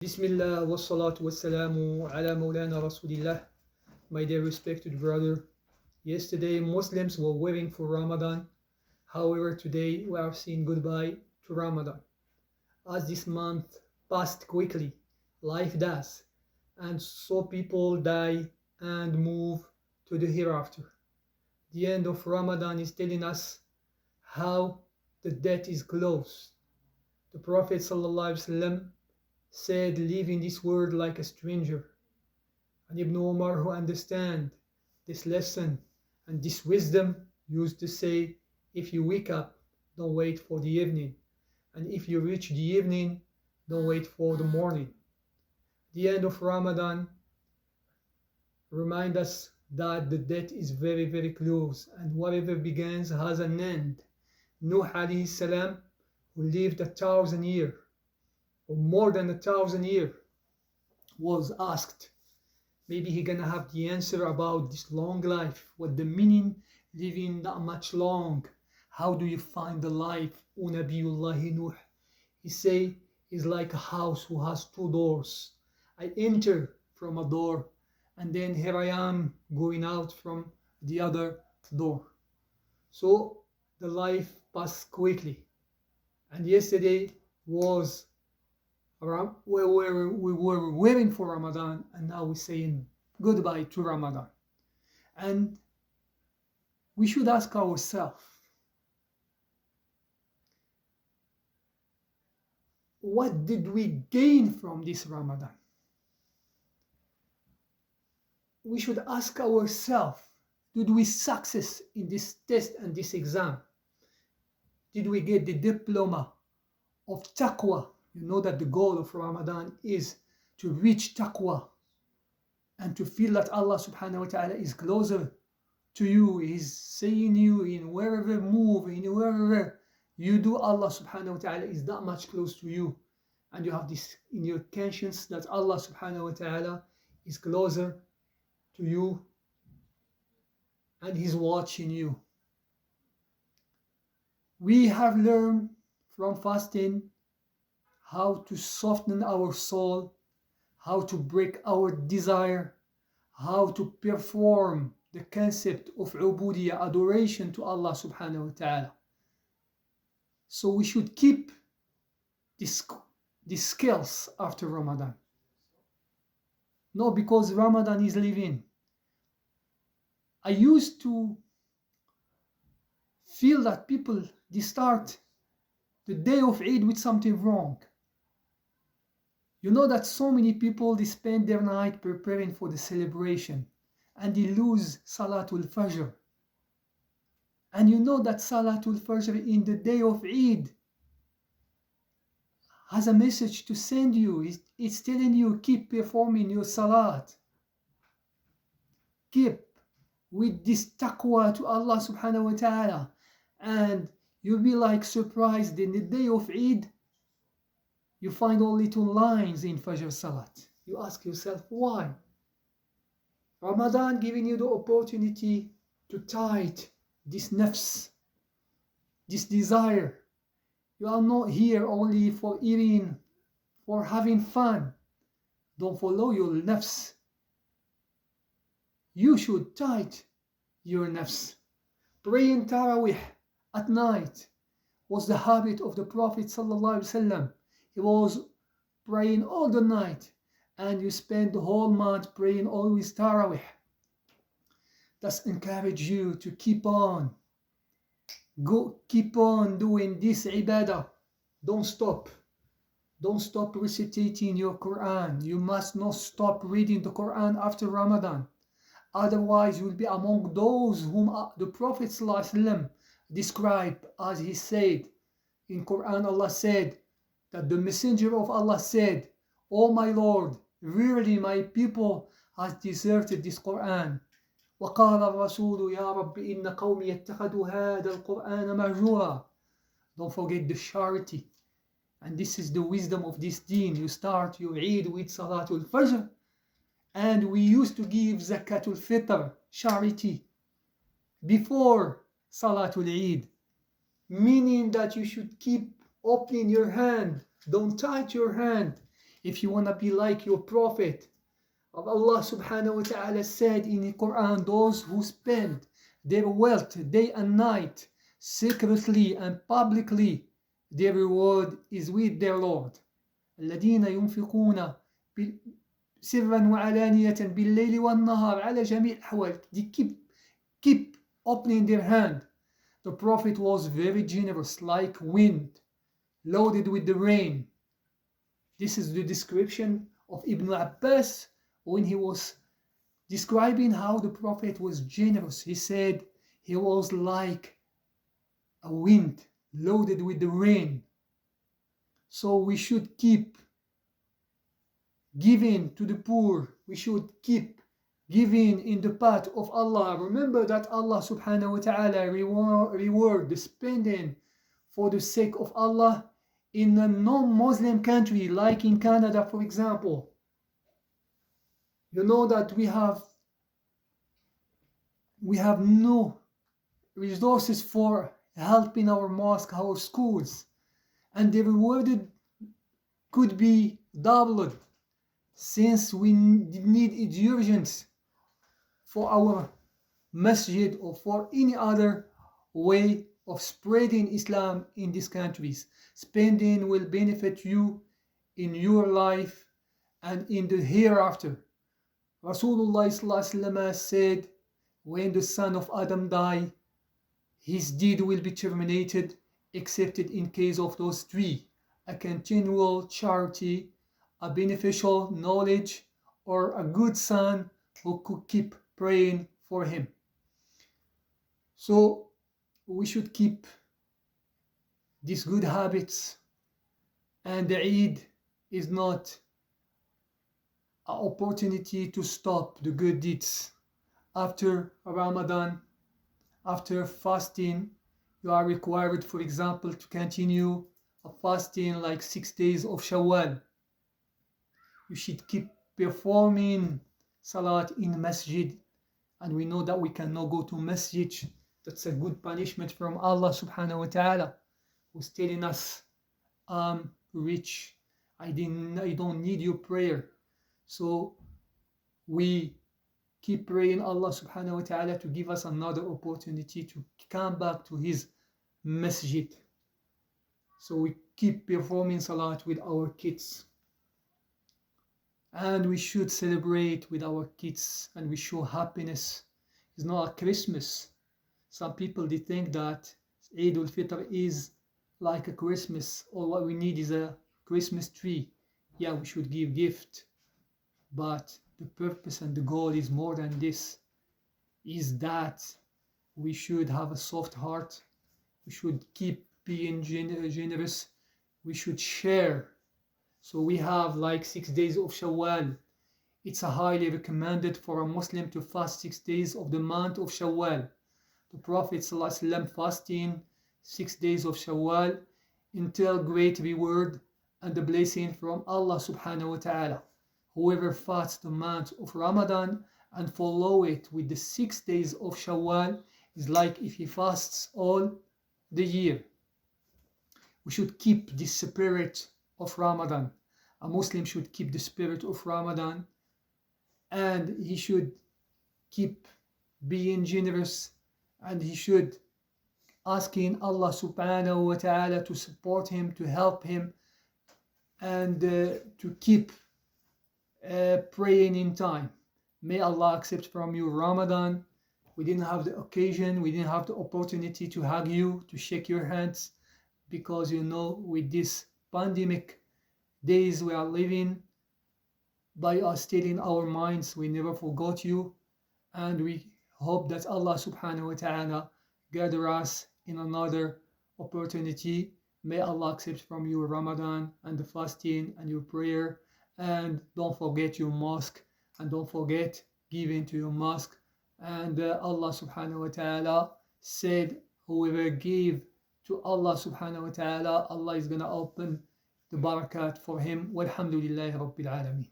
Bismillah wa salatu wa salamu ala Maulana Rasulillah. My dear respected brother, yesterday Muslims were waiting for Ramadan. However, today we are saying goodbye to Ramadan. As this month passed quickly, life does, and so people die and move to the hereafter. The end of Ramadan is telling us how the death is close. The Prophet ﷺ said, live in this world like a stranger. And Ibn Umar, who understand this lesson and this wisdom, used to say, if you wake up, don't wait for the evening. And if you reach the evening, don't wait for the morning. The end of Ramadan remind us that the death is very, very close, and whatever begins has an end. Nuh alayhi salam, who lived 1,000 years, or more than 1,000 years, was asked, maybe he gonna have the answer about this long life, what the meaning living that much long, how do you find the life? O Nabiyullahi Nuh, he say, is like a house who has two doors. I enter from a door, and then here I am going out from the other door. So the life passed quickly, and yesterday was around where we were waiting for Ramadan, and now we're saying goodbye to Ramadan. And we should ask ourselves, what did we gain from this Ramadan? We should ask ourselves, did we success in this test and this exam? Did we get the diploma of taqwa? You know that the goal of Ramadan is to reach taqwa and to feel that Allah subhanahu wa ta'ala is closer to you, is seeing you in wherever move, in wherever you do, Allah subhanahu wa ta'ala is that much close to you. And you have this in your conscience that Allah subhanahu wa ta'ala is closer to you and He's watching you. We have learned from fasting how to soften our soul, how to break our desire, how to perform the concept of ubudiyya, adoration to Allah subhanahu wa ta'ala. So we should keep these skills after Ramadan. Not because Ramadan is leaving. I used to feel that people, they start the day of Eid with something wrong. You know that so many people, they spend their night preparing for the celebration and they lose Salatul Fajr. And you know that Salatul Fajr in the day of Eid has a message to send you. It's telling you, keep performing your Salat. Keep with this taqwa to Allah subhanahu wa ta'ala. And you'll be like surprised in the day of Eid, you find only 2 lines in Fajr Salat. You ask yourself, why? Ramadan giving you the opportunity to tight this nafs, this desire. You are not here only for eating, for having fun. Don't follow your nafs. You should tight your nafs. Praying Tarawih at night was the habit of the Prophet sallallahu alaihi wasallam. He was praying all the night, and you spend the whole month praying always Tarawih. That's encourage you to keep on doing this ibadah. Don't stop recitating your Quran. You must not stop reading the Quran after Ramadan. Otherwise, you will be among those whom the Prophet ﷺ described, as he said in Quran. Allah said that the Messenger of Allah said, "O my Lord, really my people has deserted this Quran. وقال الرسول يا رب إن قومي اتخذوا هذا القرآن مهجورا." Don't forget the charity. And this is the wisdom of this deen. You start your Eid with Salatul Fajr. And we used to give Zakatul Fitr, charity, before Salatul Eid. Meaning that you should keep opening your hand. Don't tight your hand. If you want to be like your prophet, Allah subhanahu wa ta'ala said in the Quran, those who spend their wealth day and night, secretly and publicly, their reward is with their Lord. الذين ينفقون سرا وعلانية بالليل والنهار على جميع الأحوال. They keep opening their hand. The Prophet was very generous, like wind, loaded with the rain. This is the description of Ibn Abbas when he was describing how the Prophet was generous. He said he was like a wind loaded with the rain. So we should keep giving to the poor. We should keep giving in the path of Allah. Remember that Allah subhanahu wa ta'ala reward the spending for the sake of Allah in a non-Muslim country like in Canada, for example. You know that we have no resources for helping our mosque, our schools, and the reward could be doubled, since we need it urgent for our masjid or for any other way of spreading Islam in these countries. Spending will benefit you in your life and in the hereafter. Rasulullah said, when the son of Adam dies, his deed will be terminated except in case of those three: a continual charity, a beneficial knowledge, or a good son who could keep praying for him. So we should keep these good habits, and the Eid is not an opportunity to stop the good deeds. After Ramadan, after fasting, you are required, for example, to continue a fasting like 6 days of Shawwal. You should keep performing Salat in Masjid, and we know that we cannot go to Masjid. That's a good punishment from Allah subhanahu wa ta'ala, who's telling us, I'm rich, I don't need your prayer. So we keep praying Allah subhanahu wa ta'ala to give us another opportunity to come back to his masjid. So we keep performing salat with our kids, and we should celebrate with our kids, and we show happiness. It's not a Christmas. Some people, they think that Eid al-Fitr is like a Christmas. All what we need is a Christmas tree. Yeah, we should give gift, but the purpose and the goal is more than this. Is that we should have a soft heart. We should keep being generous. We should share. So we have like 6 days of Shawwal. It's a highly recommended for a Muslim to fast 6 days of the month of Shawwal. The Prophet ﷺ fasting 6 days of Shawwal entail great reward and the blessing from Allah subhanahu wa ta'ala. Whoever fasts the month of Ramadan and follow it with the 6 days of Shawwal is like if he fasts all the year. We should keep the spirit of Ramadan. A Muslim should keep the spirit of Ramadan, and he should keep being generous, and he should asking Allah subhanahu wa ta'ala to support him, to help him, and to keep praying in time. May Allah accept from you Ramadan. We didn't have the occasion, we didn't have the opportunity to hug you, to shake your hands, because you know, with this pandemic days we are living, by us still our minds, we never forgot you, and we hope that Allah subhanahu wa ta'ala gather us in another opportunity. May Allah accept from you Ramadan and the fasting and your prayer, and don't forget your mosque, and don't forget giving to your mosque. And Allah subhanahu wa ta'ala said, whoever give to Allah subhanahu wa ta'ala, Allah is gonna open the barakat for him. Walhamdulillahi Rabbil Alameen.